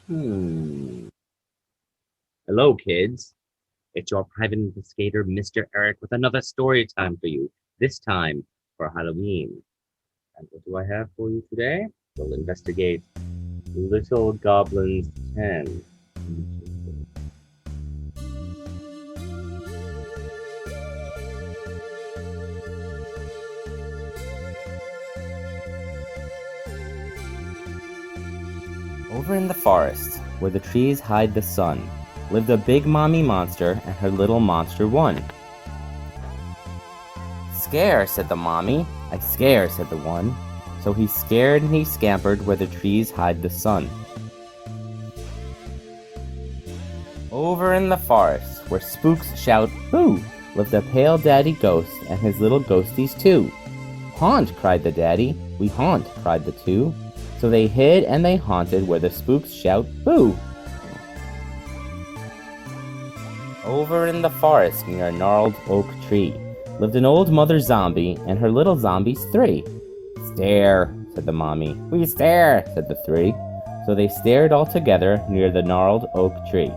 Hmm. Hello, kids. It's your private investigator, Mr. Eric, with another story time for you. This time for Halloween. And what do I have for you today? We'll investigate Little Goblins 10. Over in the forest, where the trees hide the sun, lived a big mommy monster and her little monster one. Scare, said the mommy. I scare, said the one. So he scared and he scampered where the trees hide the sun. Over in the forest, where spooks shout boo, lived a pale daddy ghost and his little ghosties too. Haunt, cried the daddy. We haunt, cried the two. So they hid and they haunted where the spooks shout boo. Over in the forest near a gnarled oak tree lived an old mother zombie and her little zombies three. Stare, said the mommy. We stare, said the three. So they stared all together near the gnarled oak tree.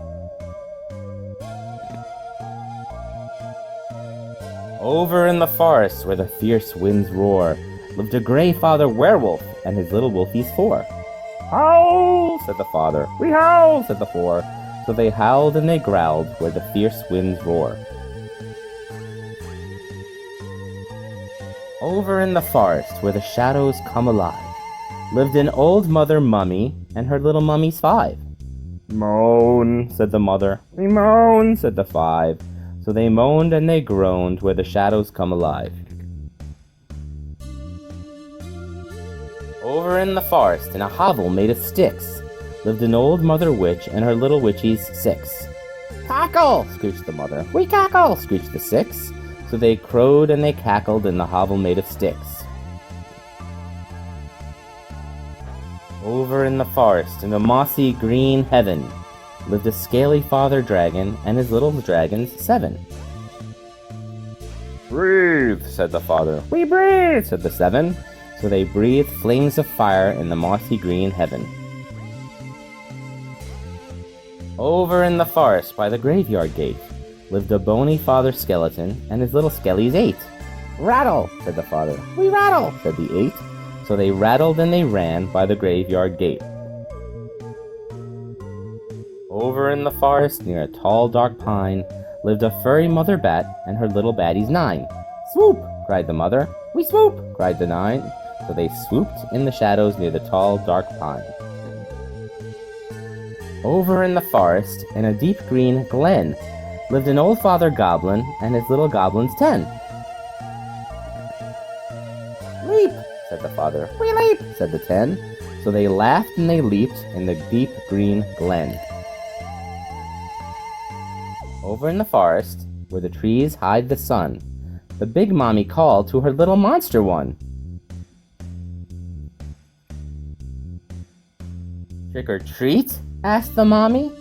Over in the forest where the fierce winds roar lived a gray father werewolf and his little wolfies four. Howl, said the father. We howl, said the four. So they howled and they growled where the fierce winds roar. Over in the forest where the shadows come alive lived an old mother mummy and her little mummies five. Moan, said the mother. We moan, said the five. So they moaned and they groaned where the shadows come alive. Over in the forest, in a hovel made of sticks, lived an old mother witch and her little witchies six. Cackle, screeched the mother. We cackle, screeched the six. So they crowed and they cackled in the hovel made of sticks. Over in the forest, in a mossy green heaven, lived a scaly father dragon and his little dragons seven. Breathe, said the father. We breathe, said the seven. So they breathed flames of fire in the mossy green heaven. Over in the forest by the graveyard gate lived a bony father skeleton and his little skellies eight. Rattle, said the father. We rattle, said the eight. So they rattled and they ran by the graveyard gate. Over in the forest near a tall dark pine lived a furry mother bat and her little baddies nine. Swoop, cried the mother. We swoop, cried the nine. So they swooped in the shadows near the tall dark pine. Over in the forest, in a deep green glen, lived an old father goblin and his little goblins 10. Leap, said the father. We leap, said the 10. So they laughed and they leaped in the deep green glen. Over in the forest, where the trees hide the sun, the big mommy called to her little monster one. Trick or treat? Asked the mommy.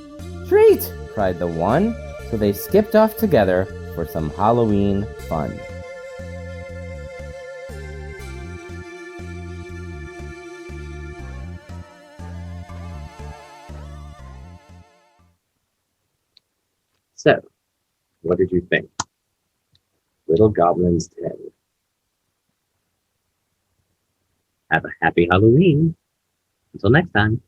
Treat, cried the one. So they skipped off together for some Halloween fun. So, what did you think? Little Goblins 10. Have a happy Halloween. Until next time.